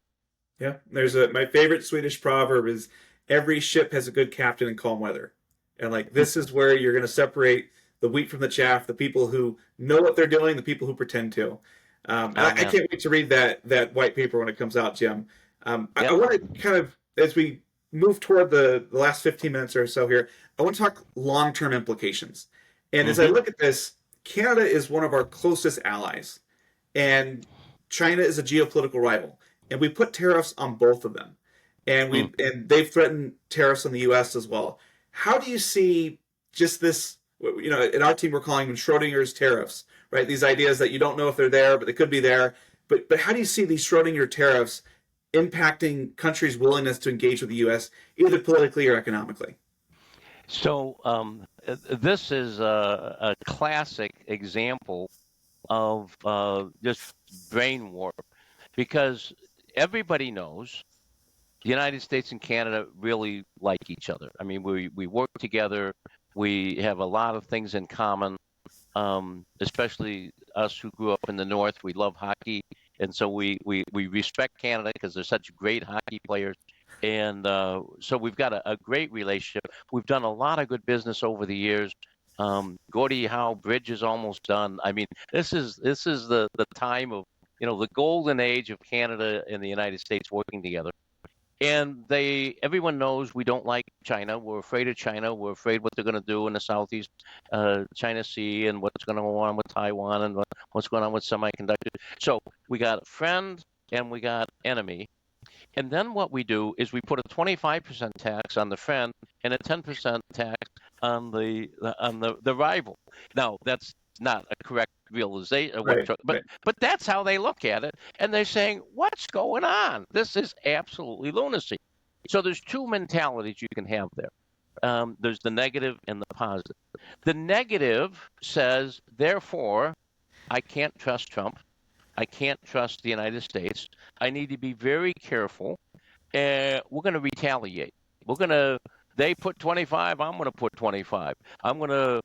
Yeah, there's my favorite Swedish proverb is every ship has a good captain in calm weather. And like this is where you're going to separate the wheat from the chaff, the people who know what they're doing, the people who pretend to. And Oh I man. can't wait to read that white paper when it comes out, Jim. I Yep. want to kind of, as we move toward the last 15 minutes or so here, I want to talk long-term implications. And as I Mm-hmm. look at this, Canada is one of our closest allies, and China is a geopolitical rival, and we put tariffs on both of them, and Mm. they've threatened tariffs on the U.S. as well. How do you see just this? You know, in our team, we're calling them Schrodinger's tariffs, right? These ideas that you don't know if they're there, but they could be there. But how do you see these Schrodinger tariffs impacting countries' willingness to engage with the U.S. either politically or economically? So this is a classic example of just brain warp because everybody knows the United States and Canada really like each other. I mean, we work together. We have a lot of things in common, especially us who grew up in the North. We love hockey. And so we respect Canada because they're such great hockey players. And so we've got a great relationship. We've done a lot of good business over the years. Gordie Howe Bridge is almost done. I mean, this is the time of the golden age of Canada and the United States working together. And everyone knows we don't like China. We're afraid of China. We're afraid what they're going to do in the Southeast China Sea and what's going to go on with Taiwan and what's going on with semiconductors. So we got friend and we got enemy. And then what we do is we put a 25% tax on the friend and a 10% tax on the rival. Now that's not a correct realization of what, Right, right. but that's how they look at it, and they're saying, "What's going on? This is absolutely lunacy." So there's two mentalities you can have there. There's the negative and the positive. The negative says, therefore, I can't trust Trump. I can't trust the United States. I need to be very careful. We're going to retaliate. We're going to, they put 25, I'm going to put 25. I'm going to,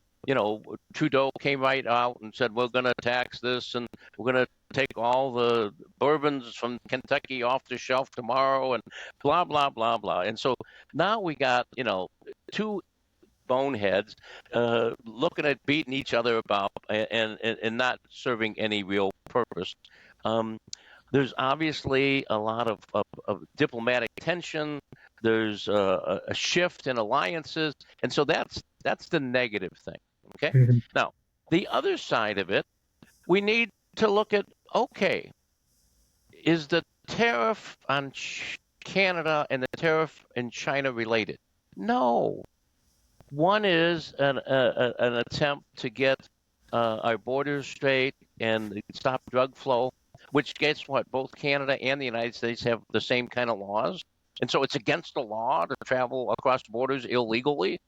Trudeau came right out and said, we're going to tax this and we're going to take all the bourbons from Kentucky off the shelf tomorrow and blah, blah, blah, blah. And so now we got, two boneheads looking at beating each other about and not serving any real purpose. Um, there's obviously a lot of diplomatic tension. There's a shift in alliances, and so that's the negative thing. Okay. Mhm. Now, the other side of it, we need to look at, okay, is the tariff on Canada and the tariff in China related? No. One is an attempt to get our borders straight and stop drug flow, which guess what? Both Canada and the United States have the same kind of laws. And so it's against the law to travel across borders illegally.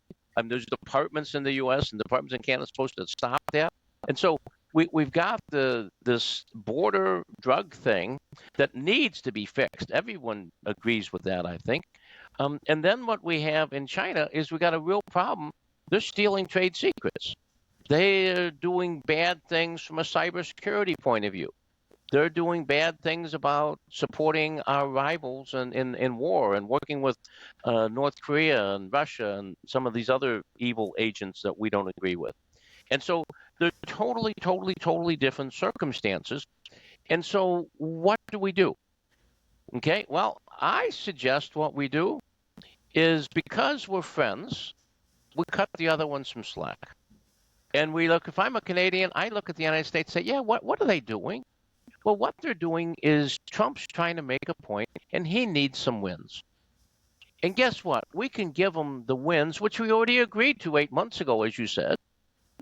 There's departments in the U.S. and departments in Canada supposed to stop that. And so we've got this border drug thing that needs to be fixed. Everyone agrees with that, I think. And then what we have in China is we got a real problem. They're stealing trade secrets. They are doing bad things from a cybersecurity point of view. They're doing bad things about supporting our rivals in war and working with North Korea and Russia and some of these other evil agents that we don't agree with. And so they're totally, totally, totally different circumstances. And so what do we do? Okay, well, I suggest what we do is because we're friends, we cut the other one some slack. And we look, if I'm a Canadian, I look at the United States and say, yeah, what are they doing? Well, what they're doing is Trump's trying to make a point and he needs some wins. And guess what? We can give him the wins, which we already agreed to 8 months ago, as you said.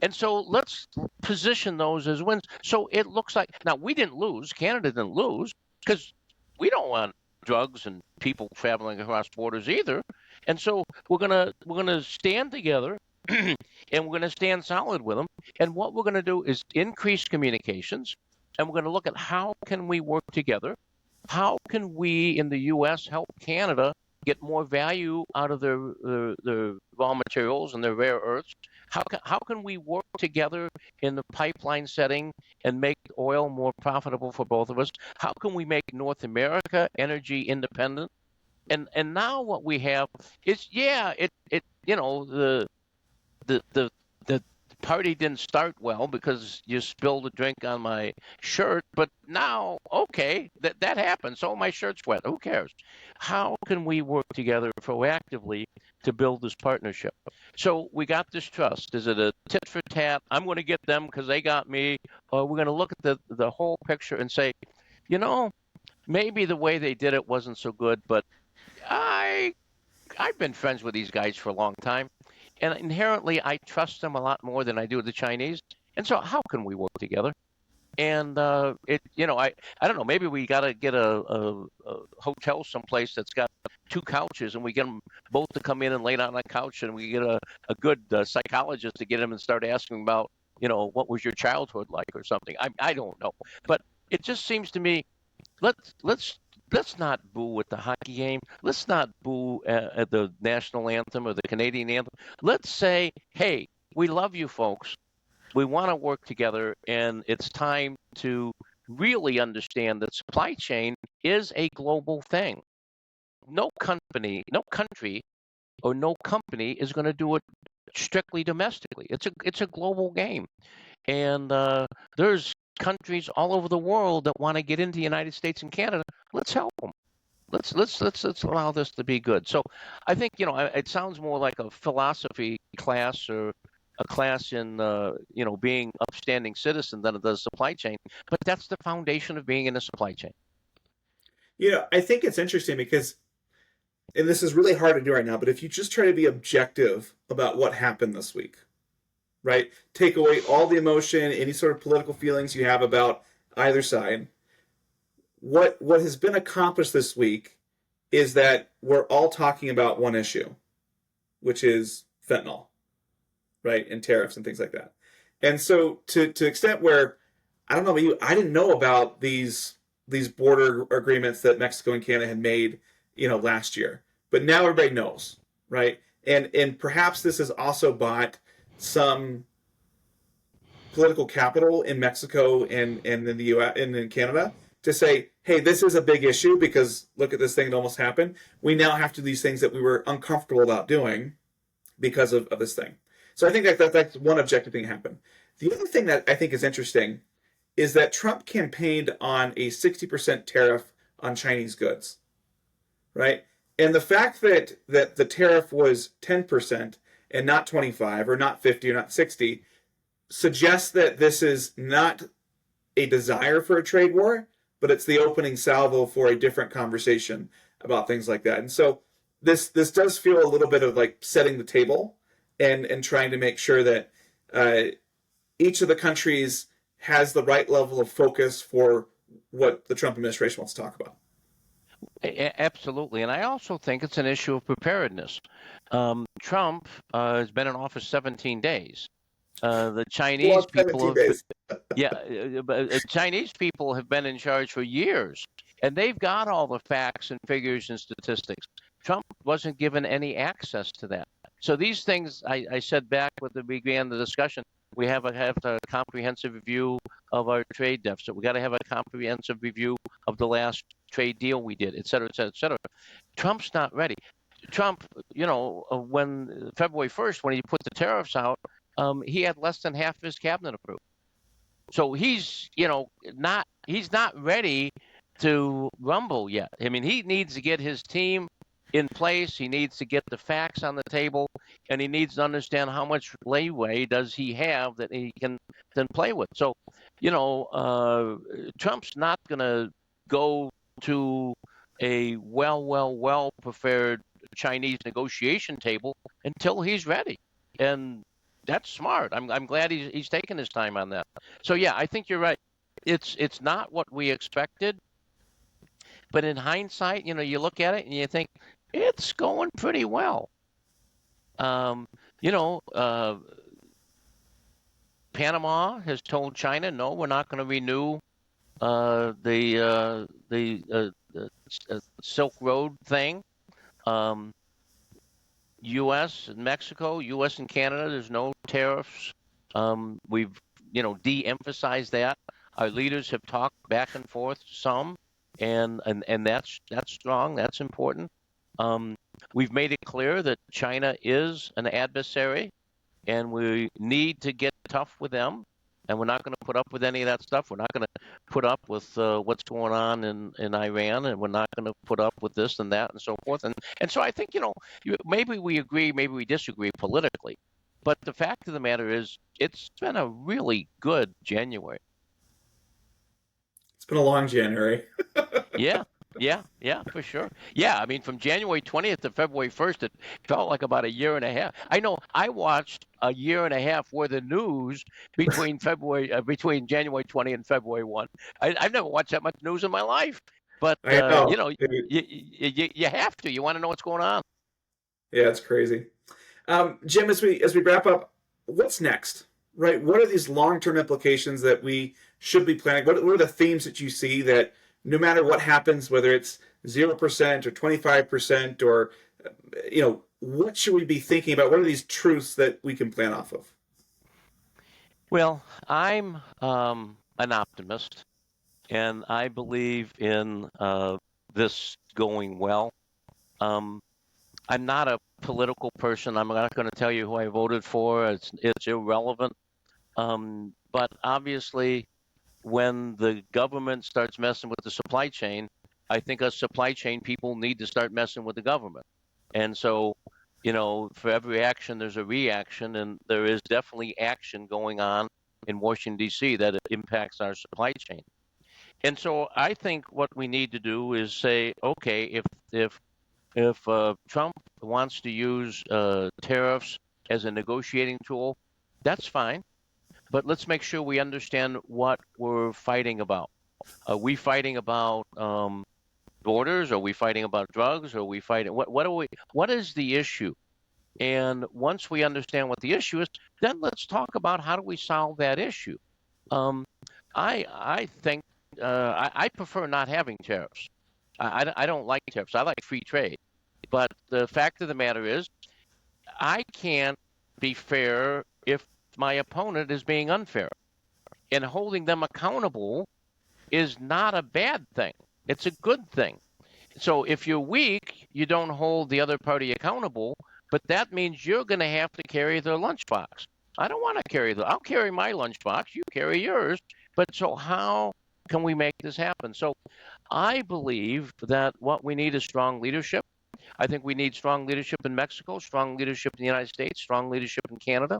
And so let's position those as wins. So it looks like now we didn't lose. Canada didn't lose because we don't want drugs and people traveling across borders either. And so we're gonna stand together and we're gonna stand solid with them. And what we're gonna do is increase communications, and we're gonna look at how can we work together. How can we in the U.S. help Canada get more value out of their raw materials and their rare earths? How can we work together in the pipeline setting and make oil more profitable for both of us? How can we make North America energy independent? And now what we have is the the the the party didn't start well because you spilled a drink on my shirt, but now, okay, that happened. So my shirt's wet. Who cares? How can we work together proactively to build this partnership? So we got this trust. Is it a tit for tat? I'm going to get them because they got me. Or we're going to look at the whole picture and say, you know, maybe the way they did it wasn't so good, but I I've been friends with these guys for a long time, and inherently I trust them a lot more than I do the Chinese. And so, how can we work together? And I don't know. Maybe we got to get a hotel someplace that's got two couches, and we get them both to come in and lay down on a couch, and we get a good psychologist to get them and start asking about, what was your childhood like or something. I don't know, but it just seems to me let's let's not boo at the hockey game. Let's not boo at the national anthem or the Canadian anthem. Let's say, hey, we love you folks. We want to work together, and it's time to really understand that supply chain is a global thing. No company, no country, or no company is going to do it strictly domestically. It's a global game, and there's countries all over the world that want to get into the United States and Canada. Let's help them. Let's allow this to be good. So I think it sounds more like a philosophy class or a class in being upstanding citizen than it does supply chain. But that's the foundation of being in the supply chain. I think it's interesting because, and this is really hard to do right now, but if you just try to be objective about what happened this week, right? Take away all the emotion, any sort of political feelings you have about either side. What has been accomplished this week is that we're all talking about one issue, which is fentanyl, right? And tariffs and things like that. And so to the extent where, I don't know about you, I didn't know about these border agreements that Mexico and Canada had made, last year. But now everybody knows, right? And perhaps this has also bought some political capital in Mexico and in the US and in Canada to say, hey, this is a big issue because look at this thing that almost happened. We now have to do these things that we were uncomfortable about doing because of this thing. So I think that's one objective thing that happened. The other thing that I think is interesting is that Trump campaigned on a 60% tariff on Chinese goods, right? And the fact that the tariff was 10% and not 25 or not 50 or not 60 suggests that this is not a desire for a trade war, but it's the opening salvo for a different conversation about things like that. And so this does feel a little bit of like setting the table and trying to make sure that each of the countries has the right level of focus for what the Trump administration wants to talk about. Absolutely. And I also think it's an issue of preparedness. Trump has been in office 17 days. The Chinese people have, days. yeah, Chinese people have been in charge for years, and they've got all the facts and figures and statistics. Trump wasn't given any access to that. So these things, I said back when we began the discussion, we have a comprehensive review of our trade deficit. We got to have a comprehensive review of the last trade deal we did, et cetera, et cetera, et cetera. Trump's not ready. Trump, when February 1st, when he put the tariffs out, he had less than half of his cabinet approved. So he's not ready to rumble yet. I mean, he needs to get his team in place. He needs to get the facts on the table, and he needs to understand how much leeway does he have that he can then play with. So, Trump's not going to go to a well prepared Chinese negotiation table until he's ready. And that's smart. I'm glad he's taking his time on that. So yeah, I think you're right. It's not what we expected, but in hindsight, you look at it and you think it's going pretty well. Panama has told China, no, we're not going to renew the Silk Road thing. U.S. and Mexico, U.S. and Canada, there's no tariffs. We've, de-emphasized that. Our leaders have talked back and forth some, and that's strong. That's important. We've made it clear that China is an adversary, and we need to get tough with them. And we're not going to put up with any of that stuff. We're not going to put up with what's going on in Iran, and we're not going to put up with this and that and so forth. And so I think, maybe we agree, maybe we disagree politically. But the fact of the matter is, it's been a really good January. It's been a long January. Yeah, yeah, for sure. Yeah, I mean, from January 20th to February 1st, it felt like about a year and a half. I know I watched a year and a half worth of news between January 20th and February 1. I've never watched that much news in my life, but I know. you have to. You want to know what's going on. Yeah, it's crazy. Jim, as we wrap up, what's next? Right? What are these long-term implications that we should be planning? What are the themes that you see that no matter what happens, whether it's 0% or 25% or what should we be thinking about? What are these truths that we can plan off of? Well, I'm an optimist, and I believe in this going well. Um, I'm not a political person. I'm not going to tell you who I voted for. It's irrelevant. But obviously, when the government starts messing with the supply chain, I think us supply chain people need to start messing with the government. And so, for every action, there's a reaction, and there is definitely action going on in Washington, D.C. that impacts our supply chain. And so I think what we need to do is say, okay, if Trump wants to use tariffs as a negotiating tool, that's fine. But let's make sure we understand what we're fighting about. Are we fighting about borders? Are we fighting about drugs? Are we fighting what is the issue? And once we understand what the issue is, then let's talk about how do we solve that issue. Um, I think I prefer not having tariffs. I don't like tariffs. I like free trade. But the fact of the matter is, I can't be fair if my opponent is being unfair. And holding them accountable is not a bad thing. It's a good thing. So if you're weak, you don't hold the other party accountable, but that means you're going to have to carry their lunchbox. I don't want to I'll carry my lunchbox, you carry yours. But so how can we make this happen? So I believe that what we need is strong leadership. I think we need strong leadership in Mexico, strong leadership in the United States, strong leadership in Canada.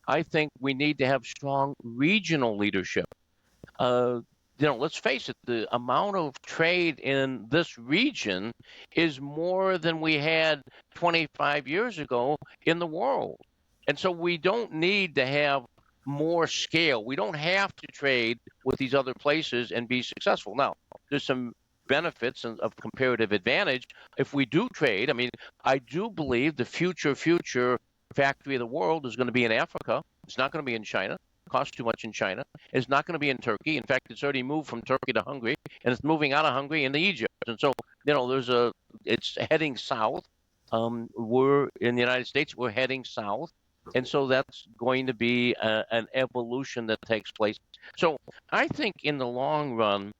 I think we need to have strong regional leadership. Uh, let's face it, the amount of trade in this region is more than we had 25 years ago in the world. And so we don't need to have more scale. We don't have to trade with these other places and be successful. Now, there's some benefits of comparative advantage if we do trade. I mean, I do believe the future factory of the world is going to be in Africa. It's not going to be in China. It costs too much in China. It's not going to be in Turkey. In fact, it's already moved from Turkey to Hungary, and it's moving out of Hungary into Egypt. And so, it's heading south. We're in the United States. We're heading south, and so that's going to be an evolution that takes place. So I think in the long run,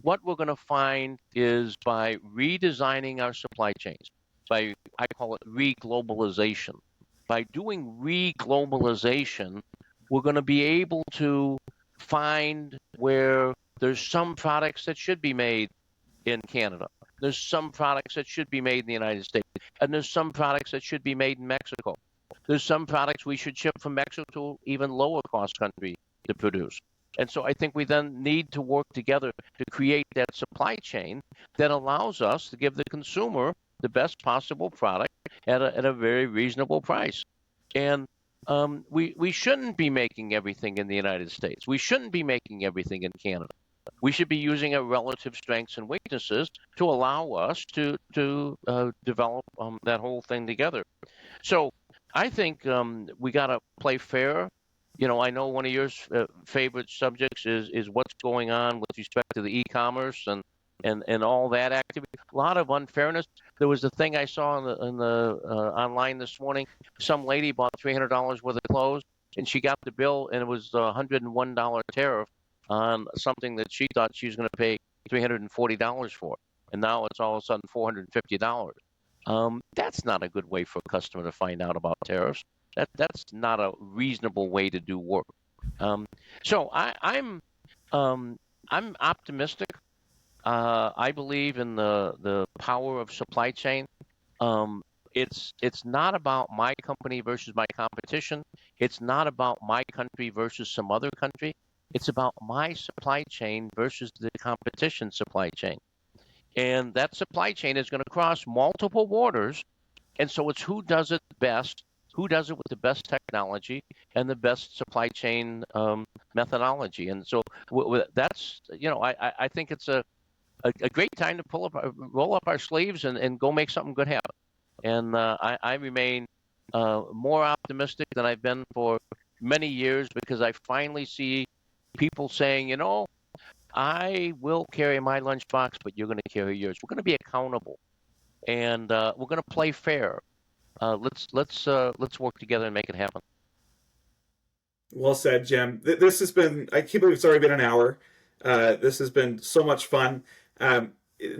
what we're going to find is by redesigning our supply chains, I call it reglobalization. By doing reglobalization, we're going to be able to find where there's some products that should be made in Canada. There's some products that should be made in the United States. And there's some products that should be made in Mexico. There's some products we should ship from Mexico to even lower cost country to produce. And so I think we then need to work together to create that supply chain that allows us to give the consumer the best possible product at a very reasonable price. And we shouldn't be making everything in the United States. We shouldn't be making everything in Canada. We should be using our relative strengths and weaknesses to allow us to develop that whole thing together. So I think we got to play fair. I know one of your favorite subjects is what's going on with respect to the e-commerce and all that activity. A lot of unfairness. There was a thing I saw in the online this morning. Some lady bought $300 worth of clothes, and she got the bill, and it was a $101 tariff on something that she thought she was going to pay $340 for, and now it's all of a sudden $450. That's not a good way for a customer to find out about tariffs. That's not a reasonable way to do work. So um, I'm optimistic. I believe in the power of supply chain. Um, it's not about my company versus my competition. It's not about my country versus some other country. It's about my supply chain versus the competition supply chain. And that supply chain is going to cross multiple borders. And so it's who does it best, who does it with the best technology and the best supply chain methodology. And so that's, I think it's a great time to roll up our sleeves and go make something good happen. And I remain more optimistic than I've been for many years because I finally see people saying, I will carry my lunchbox, but you're going to carry yours. We're going to be accountable, and we're going to play fair. Let's work together and make it happen. Well said, Jim. This has been, I can't believe it's already been an hour. This has been so much fun. And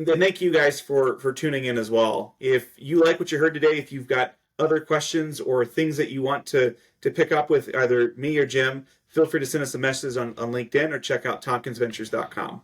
thank you guys for tuning in as well. If you like what you heard today, if you've got other questions or things that you want to pick up with either me or Jim, feel free to send us a message on LinkedIn or check out tompkinsventures.com.